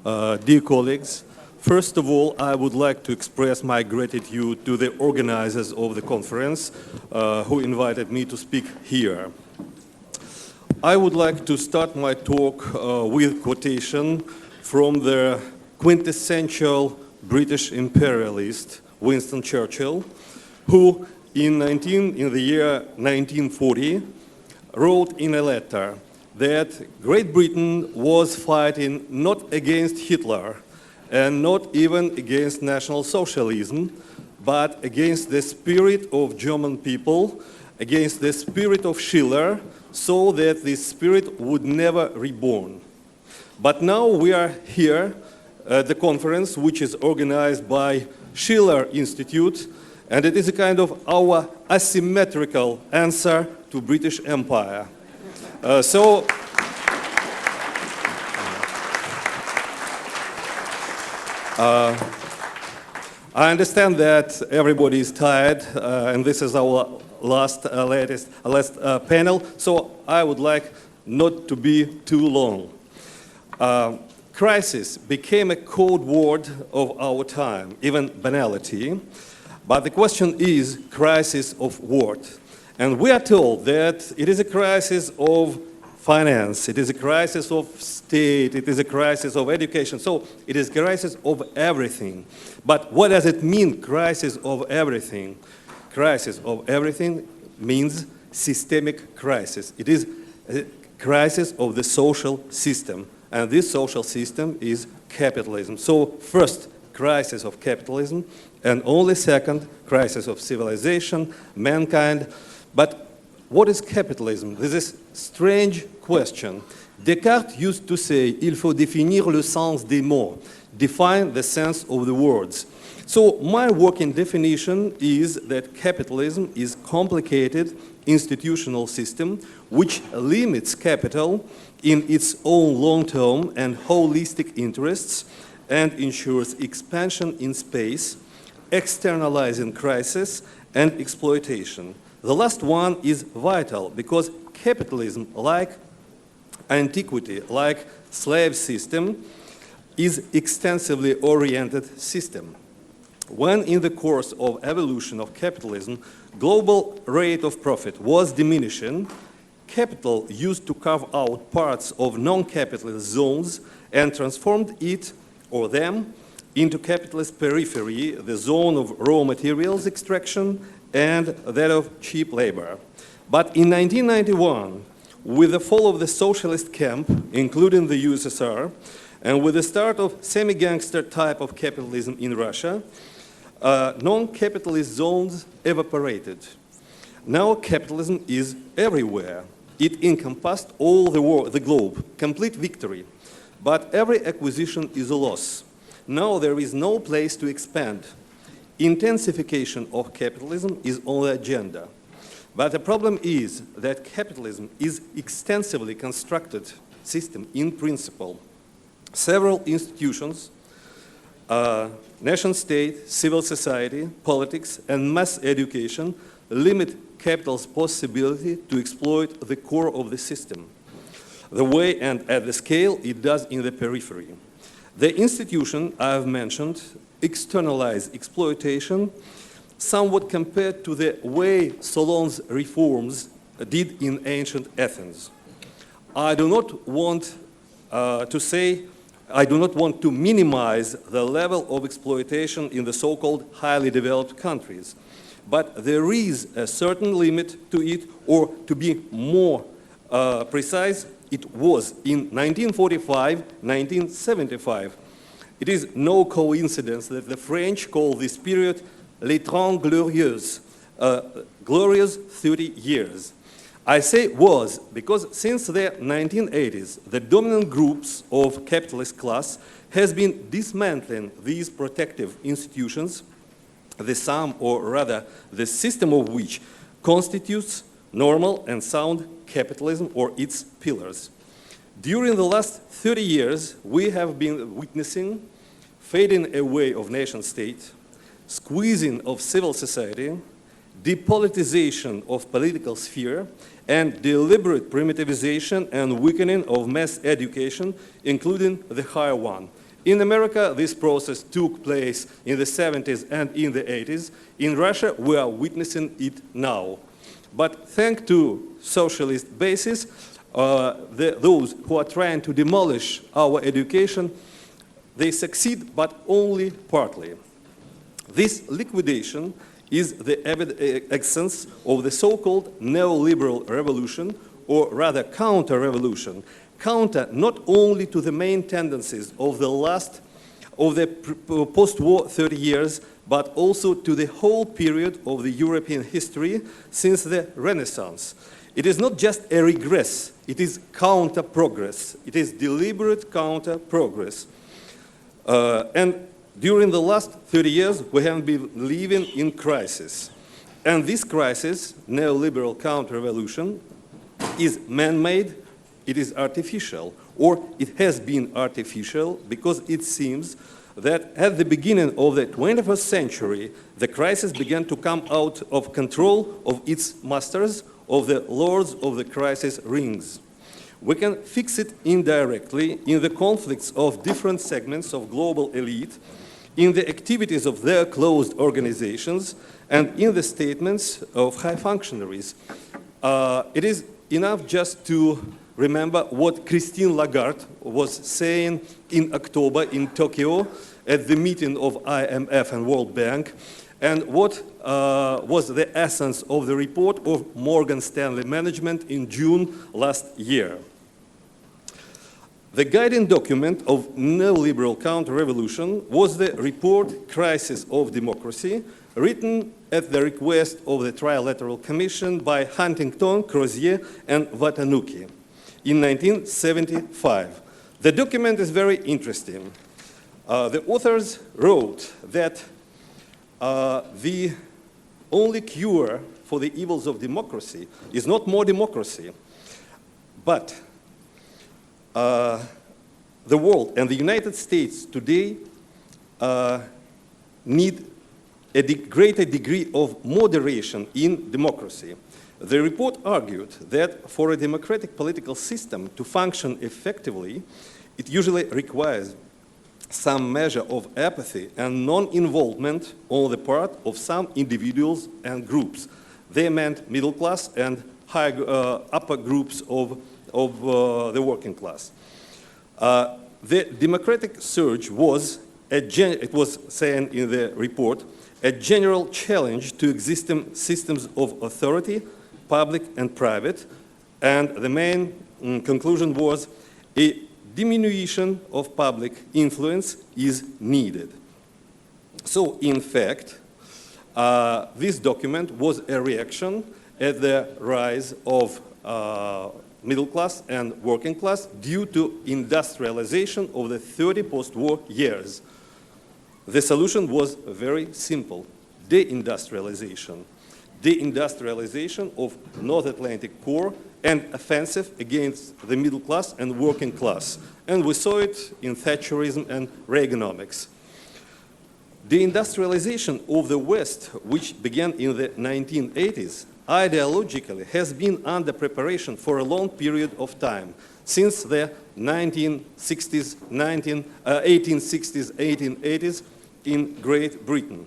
Dear colleagues, first of all, I would like to express my gratitude to the organizers of the conference who invited me to speak here. I would like to start my talk with quotation from the quintessential British imperialist Winston Churchill, who in the year 1940 wrote in a letter that Great Britain was fighting not against Hitler and not even against National Socialism, but against the spirit of German people, against the spirit of Schiller, so that this spirit would never reborn. But now we are here at the conference, which is organized by Schiller Institute, and it is a kind of our asymmetrical answer to British Empire. I understand that everybody is tired, and this is our last panel, so I would like not to be too long. Crisis became a code word of our time, even banality, but the question is crisis of what? And we are told that it is a crisis of finance, it is a crisis of state, it is a crisis of education, so it is a crisis of everything. But what does it mean, crisis of everything? Crisis of everything means systemic crisis. It is a crisis of the social system, and this social system is capitalism. So first, crisis of capitalism, and only second, crisis of civilization, mankind. But what is capitalism? This is a strange question. Descartes used to say, il faut définir le sens des mots, define the sense of the words. So my working definition is that capitalism is a complicated institutional system which limits capital in its own long-term and holistic interests and ensures expansion in space, externalizing crisis and exploitation. The last one is vital because capitalism, like antiquity, like slave system, is extensively oriented system. When in the course of evolution of capitalism, global rate of profit was diminishing, capital used to carve out parts of non-capitalist zones and transformed it or them into capitalist periphery, the zone of raw materials extraction and that of cheap labor. But in 1991, with the fall of the socialist camp, including the USSR, and with the start of semi-gangster type of capitalism in Russia, non-capitalist zones evaporated. Now capitalism is everywhere. It encompassed all the globe, complete victory. But every acquisition is a loss. Now there is no place to expand. Intensification of capitalism is on the agenda. But the problem is that capitalism is extensively constructed system in principle. Several institutions, nation state, civil society, politics, and mass education limit capital's possibility to exploit the core of the system, the way and at the scale it does in the periphery. The institution I have mentioned externalize exploitation somewhat compared to the way Solon's reforms did in ancient Athens. I do not want to minimize the level of exploitation in the so-called highly developed countries, but there is a certain limit to it, or to be more precise, it was in 1945, 1975. It is no coincidence that the French call this period les 30 glorieuses, glorious 30 years. I say was because since the 1980s, the dominant groups of capitalist class has been dismantling these protective institutions, the sum, or rather the system of which constitutes normal and sound capitalism or its pillars. During the last 30 years, we have been witnessing fading away of nation state, squeezing of civil society, depolitization of political sphere, and deliberate primitivization and weakening of mass education, including the higher one. In America, this process took place in the 70s and in the 80s. In Russia, we are witnessing it now. But thanks to socialist basis, those who are trying to demolish our education, they succeed, but only partly. This liquidation is the essence of the so-called neoliberal revolution, or rather counter-revolution. Counter not only to the main tendencies of the post-war 30 years, but also to the whole period of the European history since the Renaissance. It is not just a regress, it is counter-progress. It is deliberate counter-progress. And during the last 30 years, we have been living in crisis. And this crisis, neoliberal counter-revolution, is man-made, it is artificial, or it has been artificial because it seems that at the beginning of the 21st century, the crisis began to come out of control of its masters, of the lords of the crisis rings. We can fix it indirectly in the conflicts of different segments of global elite, in the activities of their closed organizations, and in the statements of high functionaries. It is enough just to remember what Christine Lagarde was saying in October in Tokyo at the meeting of IMF and World Bank, and what was the essence of the report of Morgan Stanley Management in June last year. The guiding document of neoliberal counter-revolution was the report Crisis of Democracy, written at the request of the Trilateral Commission by Huntington, Crozier, and Watanuki in 1975. The document is very interesting. The authors wrote that the only cure for the evils of democracy is not more democracy, but the world and the United States today need a greater degree of moderation in democracy. The report argued that for a democratic political system to function effectively, it usually requires some measure of apathy and non-involvement on the part of some individuals and groups. They meant middle class and upper groups of the working class. The democratic surge was, it was saying in the report, a general challenge to existing systems of authority, public and private, and the main conclusion was a diminution of public influence is needed. So, in fact, this document was a reaction at the rise of middle class and working class due to industrialization of the 30 post-war years. The solution was very simple: deindustrialization. Deindustrialization of North Atlantic core and offensive against the middle class and working class. And we saw it in Thatcherism and Reaganomics. The industrialization of the West, which began in the 1980s, ideologically has been under preparation for a long period of time, since the 1860s, 1880s in Great Britain.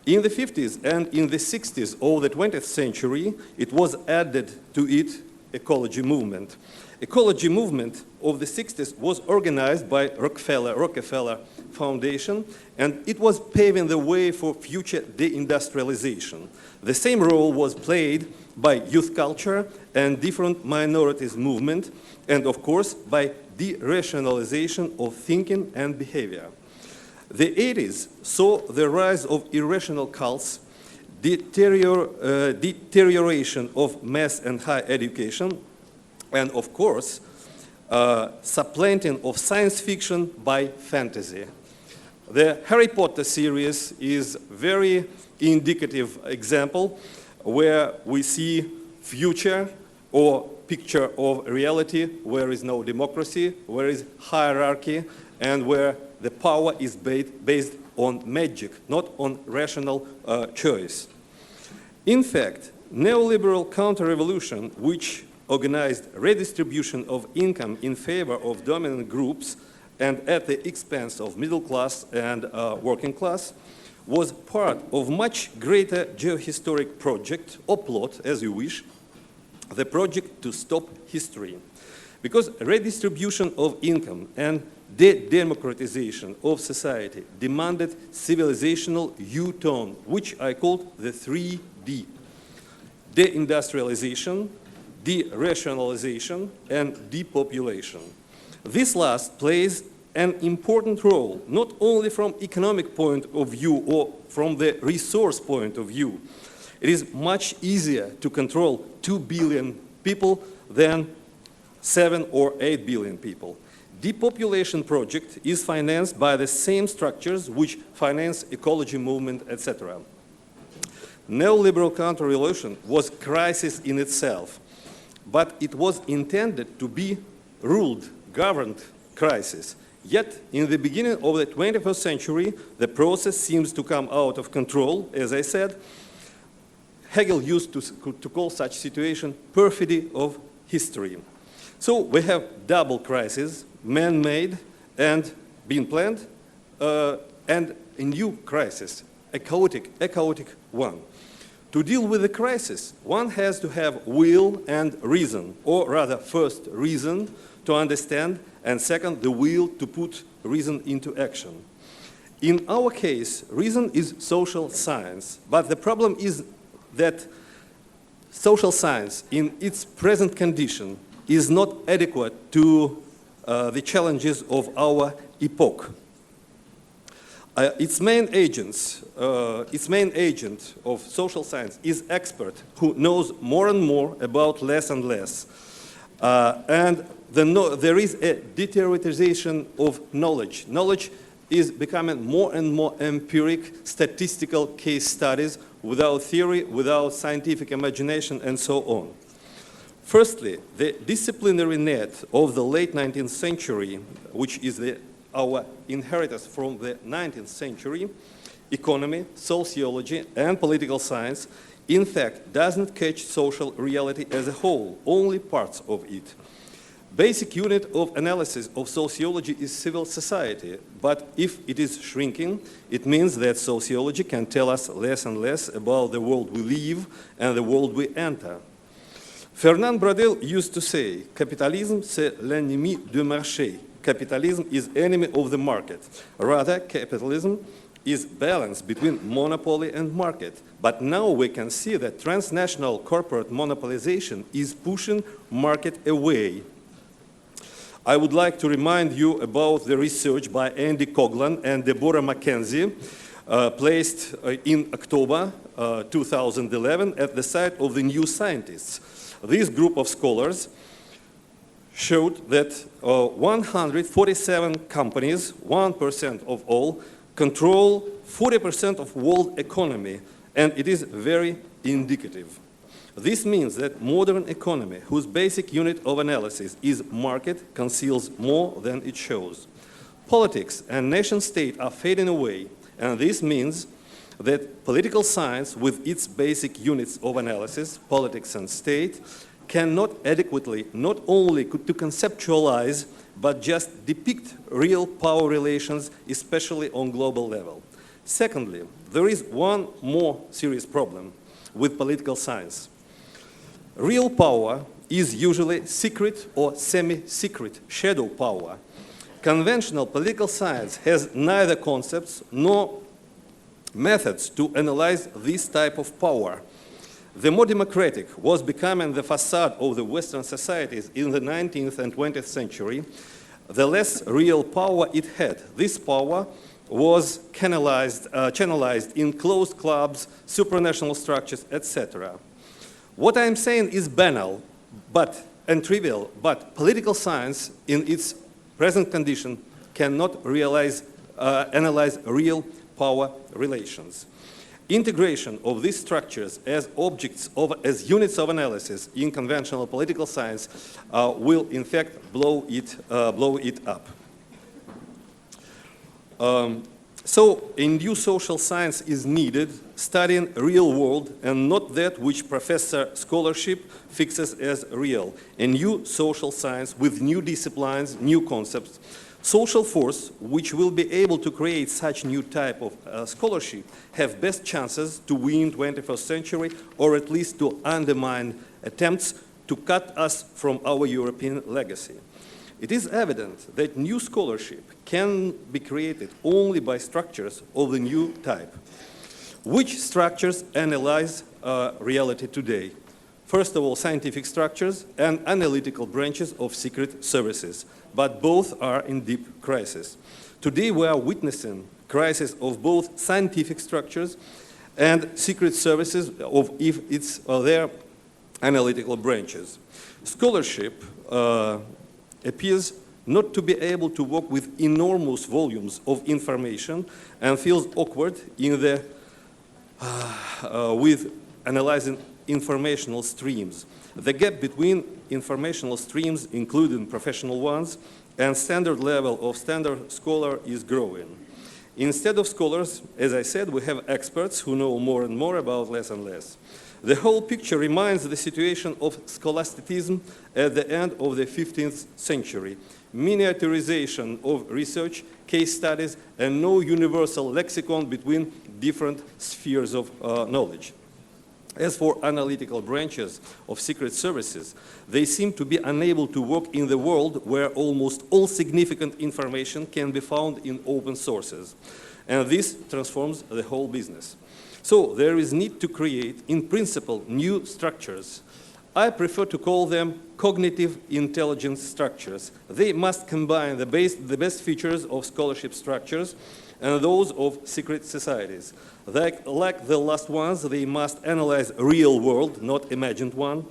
In the 50s and in the 60s of the 20th century, it was added to it ecology movement. Ecology movement of the 60s was organized by Rockefeller Foundation, and it was paving the way for future deindustrialization. The same role was played by youth culture and different minorities movement, and of course by de-rationalization of thinking and behavior. The 80s saw the rise of irrational cults, deterioration of mass and higher education, and of course, supplanting of science fiction by fantasy. The Harry Potter series is a very indicative example where we see future or picture of reality where is no democracy, where is hierarchy, and where the power is based on magic, not on rational choice. In fact, neoliberal counter-revolution, which organized redistribution of income in favor of dominant groups and at the expense of middle class and working class, was part of much greater geohistoric project, or plot, as you wish, the project to stop history. Because redistribution of income and de-democratization of society demanded civilizational U-turn, which I called the 3D. Deindustrialization, de-rationalization, and depopulation. This last plays an important role, not only from economic point of view or from the resource point of view. It is much easier to control 2 billion people than 7 or 8 billion people. Depopulation project is financed by the same structures which finance ecology movement, etc. Neoliberal counter-revolution was crisis in itself, but it was intended to be ruled, governed crisis. Yet, in the beginning of the 21st century, the process seems to come out of control, as I said. Hegel used to call such situation perfidy of history. So we have double crisis, man-made and being planned, and a new crisis, a chaotic one. To deal with the crisis, one has to have will and reason, or rather first reason to understand, and second, the will to put reason into action. In our case, reason is social science, but the problem is that social science in its present condition is not adequate to the challenges of our epoch. Its main agent of social science is expert who knows more and more about less and less. And there is a deterioration of knowledge. Knowledge is becoming more and more empiric, statistical case studies without theory, without scientific imagination, and so on. Firstly, the disciplinary net of the late 19th century, which is our inheritance from the 19th century, economy, sociology, and political science, in fact, doesn't catch social reality as a whole, only parts of it. Basic unit of analysis of sociology is civil society, but if it is shrinking, it means that sociology can tell us less and less about the world we live and the world we enter. Fernand Braudel used to say, capitalism, c'est l'ennemi du marché. Capitalism is enemy of the market. Rather, capitalism is balance between monopoly and market. But now we can see that transnational corporate monopolization is pushing market away. I would like to remind you about the research by Andy Coghlan and Deborah Mackenzie, placed in October 2011 at the site of the New Scientists. This group of scholars showed that 147 companies, 1% of all, control 40% of world economy, and it is very indicative. This means that modern economy, whose basic unit of analysis is market, conceals more than it shows. Politics and nation-state are fading away, and this means that political science, with its basic units of analysis, politics and state, cannot adequately not only to conceptualize, but just depict real power relations, especially on global level. Secondly, there is one more serious problem with political science. Real power is usually secret or semi-secret shadow power. Conventional political science has neither concepts nor methods to analyze this type of power. The more democratic was becoming the facade of the Western societies in the 19th and 20th century, the less real power it had. This power was channelized in closed clubs, supranational structures, etc. What I'm saying is banal and trivial, but political science in its present condition cannot analyze real power relations. Integration of these structures as as units of analysis in conventional political science will in fact blow it up. So a new social science is needed, studying real world and not that which professor scholarship fixes as real. A new social science with new disciplines, new concepts, Social force, which will be able to create such new type of scholarship, have best chances to win 21st century, or at least to undermine attempts to cut us from our European legacy. It is evident that new scholarship can be created only by structures of the new type. Which structures analyze reality today? First of all, scientific structures and analytical branches of secret services, but both are in deep crisis. Today we are witnessing crisis of both scientific structures and secret services of if it's their analytical branches. Scholarship appears not to be able to work with enormous volumes of information and feels awkward in the with analyzing informational streams. The gap between informational streams, including professional ones, and standard level of standard scholar is growing. Instead of scholars, as I said, we have experts who know more and more about less and less. The whole picture reminds the situation of scholasticism at the end of the 15th century. Miniaturization of research, case studies, and no universal lexicon between different spheres of knowledge. As for analytical branches of secret services, they seem to be unable to work in the world where almost all significant information can be found in open sources. And this transforms the whole business. So there is need to create, in principle, new structures. I prefer to call them cognitive intelligence structures. They must combine the best features of scholarship structures and those of secret societies. Like the last ones, they must analyze real world, not imagined one,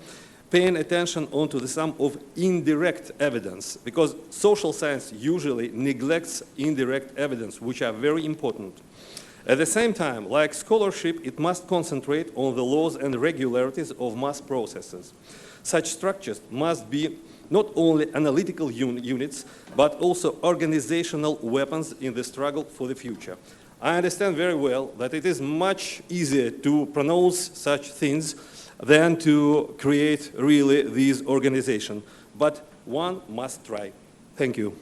paying attention onto the sum of indirect evidence, because social science usually neglects indirect evidence, which are very important. At the same time, like scholarship, it must concentrate on the laws and regularities of mass processes. Such structures must be not only analytical units, but also organizational weapons in the struggle for the future. I understand very well that it is much easier to pronounce such things than to create really these organizations, but one must try. Thank you.